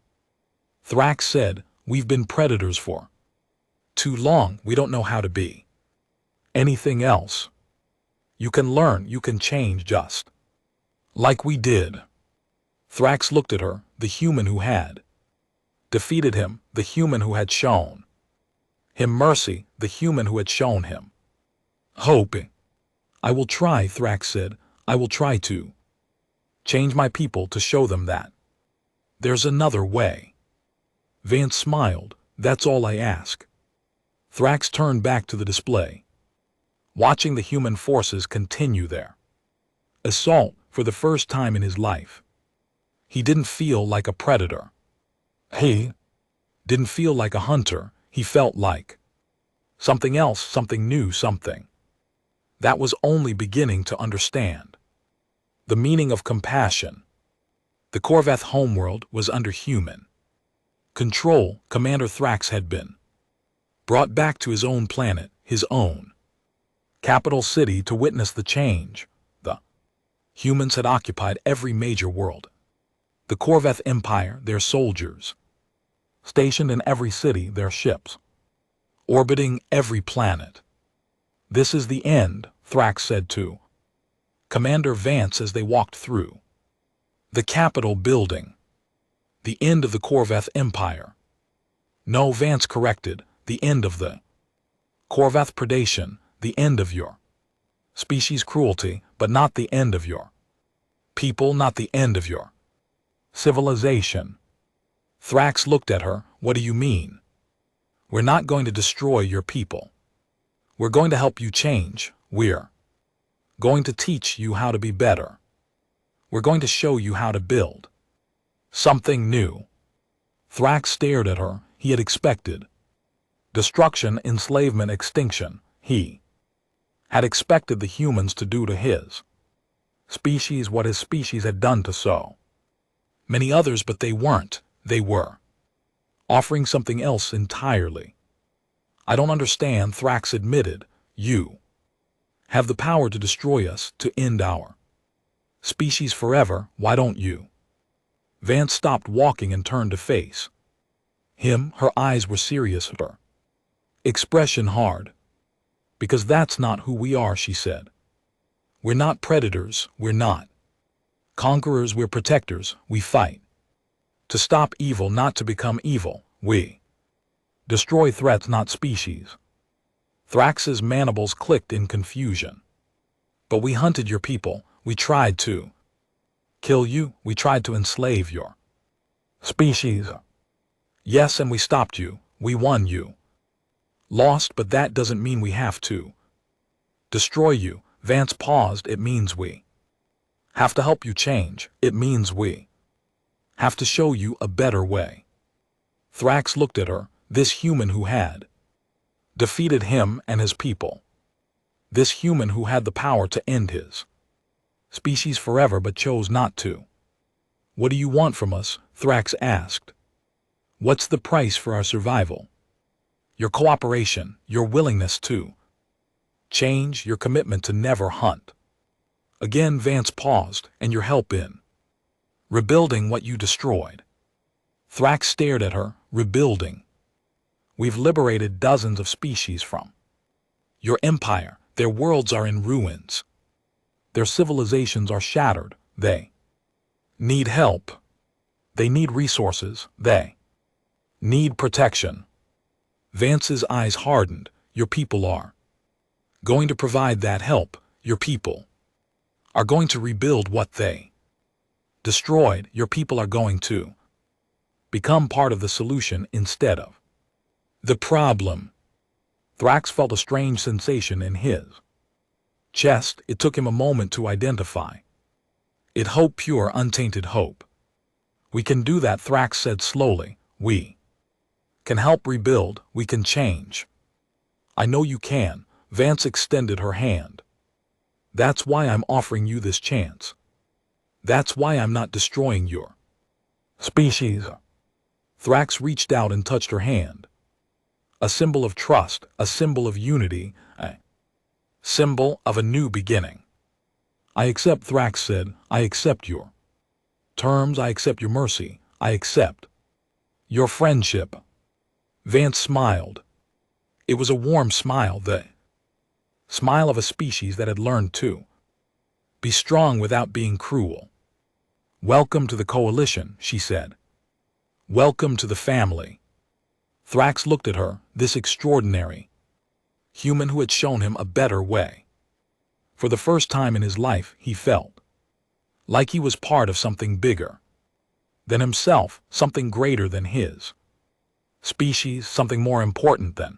Thrax said, we've been predators for too long. We don't know how to be anything else. You can learn, you can change, just like we did. Thrax looked at her, the human who had defeated him, the human who had shown him mercy, the human who had shown him hope. I will try, Thrax said. I will try to change my people, to show them that there's another way. Vance smiled. That's all I ask. Thrax turned back to the display, watching the human forces continue their assault. For the first time in his life, he didn't feel like a predator. He didn't feel like a hunter. He felt like something else, something new, something that was only beginning to understand the meaning of compassion. The Corvath homeworld was under human control. Commander Thrax had been brought back to his own planet, his own capital city, to witness the change. The humans had occupied every major world. The Corvath Empire, their soldiers stationed in every city, their ships orbiting every planet. This is the end, Thrax said to Commander Vance as they walked through the Capitol building. The end of the Corvath Empire. No, Vance corrected, the end of the Corvath predation, the end of your species cruelty, but not the end of your people, not the end of your civilization. Thrax looked at her. What do you mean? We're not going to destroy your people. We're going to help you change. We're going to teach you how to be better. We're going to show you how to build something new. Thrax stared at her. He had expected destruction, enslavement, extinction. He had expected the humans to do to his species what his species had done to so many others, but they weren't. They were offering something else entirely. I don't understand, Thrax admitted. You have the power to destroy us, to end our species forever. Why don't you? Vance stopped walking and turned to face him. Her eyes were serious, her expression hard. Because that's not who we are, she said. We're not predators, we're not conquerors, we're protectors, we fight. To stop evil, not to become evil, we destroy threats, not species. Thrax's mandibles clicked in confusion. But we hunted your people, we tried to kill you, we tried to enslave your species. Yes, and we stopped you, we won you. Lost, but that doesn't mean we have to destroy you. Vance paused. It means we have to help you change. It means we have to show you a better way. Thrax looked at her, this human who had defeated him and his people. This human who had the power to end his species forever but chose not to. What do you want from us? Thrax asked. What's the price for our survival? Your cooperation, your willingness to change, your commitment to never hunt. Again Vance paused, and your help in rebuilding what you destroyed. Thrax stared at her. Rebuilding. We've liberated dozens of species from your empire. Their worlds are in ruins. Their civilizations are shattered. They need help. They need resources. They need protection. Vance's eyes hardened. Your people are going to provide that help. Your people are going to rebuild what they destroyed. Your people are going to become part of the solution instead of the problem. Thrax felt a strange sensation in his chest. It took him a moment to identify it. Hope, pure, untainted hope. We can do that, Thrax said slowly. We can help rebuild. We can change. I know you can. Vance extended her hand. That's why I'm offering you this chance. That's why I'm not destroying your species. Thrax reached out and touched her hand. A symbol of trust, a symbol of unity, a symbol of a new beginning. I accept, Thrax said. I accept your terms. I accept your mercy. I accept your friendship. Vance smiled. It was a warm smile, the smile of a species that had learned to be strong without being cruel. Welcome to the coalition, she said. Welcome to the family. Thrax looked at her, this extraordinary human who had shown him a better way. For the first time in his life, he felt like he was part of something bigger than himself, something greater than his species, something more important than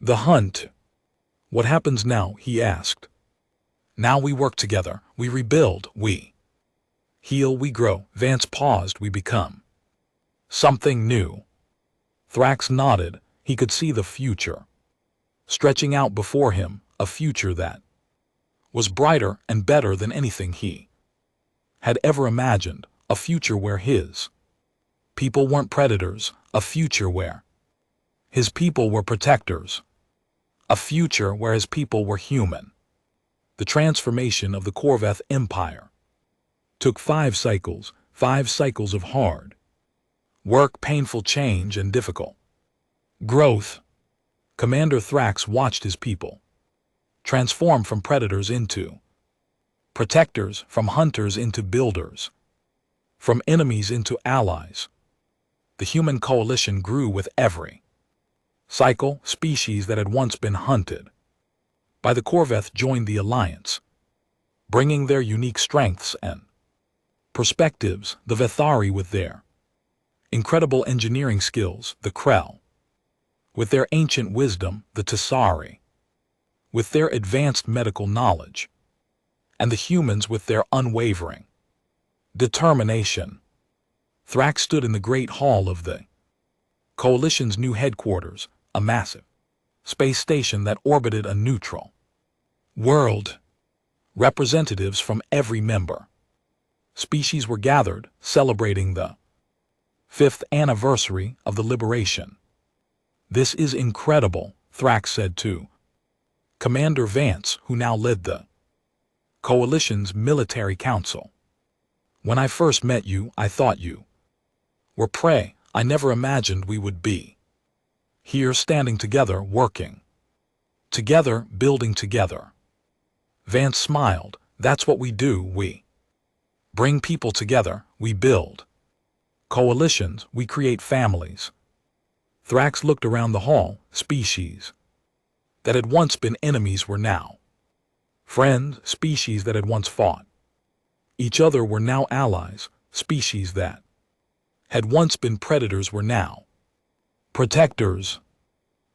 the hunt. What happens now? He asked. Now we work together, we rebuild, we heal, we grow. Vance paused. We become something new. Thrax nodded. He could see the future stretching out before him, a future that was brighter and better than anything he had ever imagined, a future where his people weren't predators, a future where his people were protectors, a future where his people were human. The transformation of the Corveth Empire took 5 cycles, 5 cycles of hard work, painful change, and difficult growth. Commander Thrax watched his people transform from predators into protectors, from hunters into builders, from enemies into allies. The human coalition grew with every cycle. Species that had once been hunted by the Corveth joined the alliance, bringing their unique strengths and perspectives. The Vethari with their incredible engineering skills, the Krell with their ancient wisdom, the Tessari with their advanced medical knowledge, and the humans with their unwavering determination. Thrax stood in the great hall of the Coalition's new headquarters, a massive space station that orbited a neutral world. Representatives from every member species were gathered, celebrating the 5th anniversary of the liberation. This is incredible, Thrax said to Commander Vance, who now led the Coalition's military council. When I first met you, I thought you were prey. I never imagined we would be here standing together, working together, building together. Vance smiled. That's what we do, we bring people together, we build coalitions, we create families. Thrax looked around the hall. Species that had once been enemies were now friends. Species that had once fought each other were now allies. Species that had once been predators were now protectors.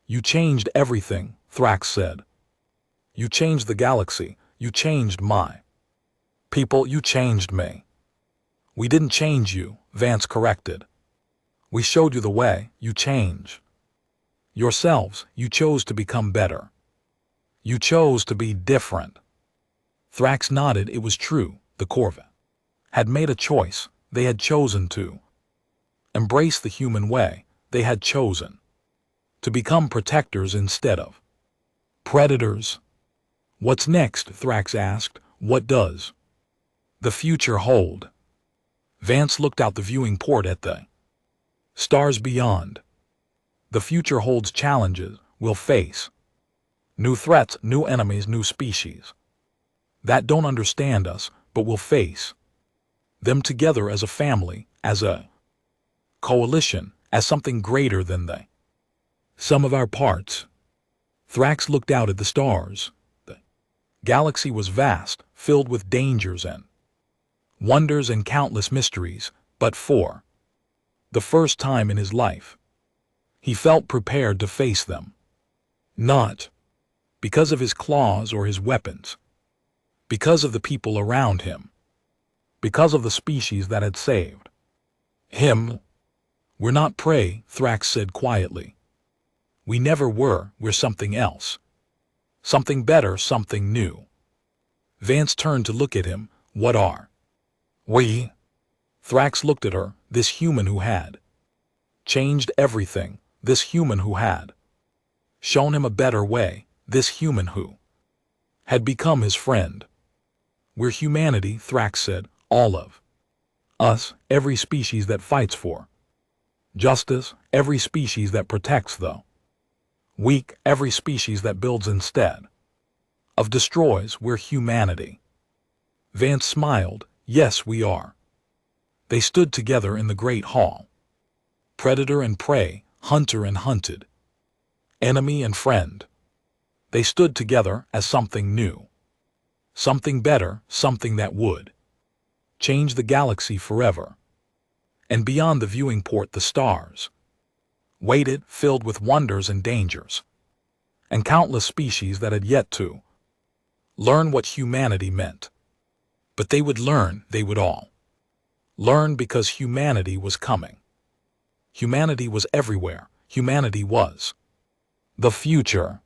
You changed everything, Thrax said. You changed the galaxy. You changed my people. You changed me. We didn't change you, Vance corrected. We showed you the way. You change yourselves. You chose to become better. You chose to be different. Thrax nodded. It was true. The Corvette had made a choice. They had chosen to embrace the human way. They had chosen to become protectors instead of predators. What's next? Thrax asked. What does the future hold? Vance looked out the viewing port at the stars beyond. The future holds challenges. We'll face new threats, new enemies, new species that don't understand us, but we'll face them together as a family, as a coalition, as something greater than the sum of our parts. Thrax looked out at the stars. The galaxy was vast, filled with dangers and wonders and countless mysteries, but for the first time in his life, he felt prepared to face them. Not because of his claws or his weapons, because of the people around him, because of the species that had saved him. We're not prey, Thrax said quietly. We never were. We're something else. Something better, something new. Vance turned to look at him. What are we? Thrax looked at her. This human who had changed everything. This human who had shown him a better way. This human who had become his friend. We're humanity, Thrax said. All of us, every species that fights for justice, every species that protects the weak, every species that builds instead of destroys. We're humanity. Vance smiled. Yes, we are. They stood together in the great hall. Predator and prey, hunter and hunted, enemy and friend. They stood together as something new, something better, something that would change the galaxy forever. And beyond the viewing port, the stars waited, filled with wonders and dangers, and countless species that had yet to learn what humanity meant. But they would learn. They would all learn, because humanity was coming. Humanity was everywhere. Humanity was the future.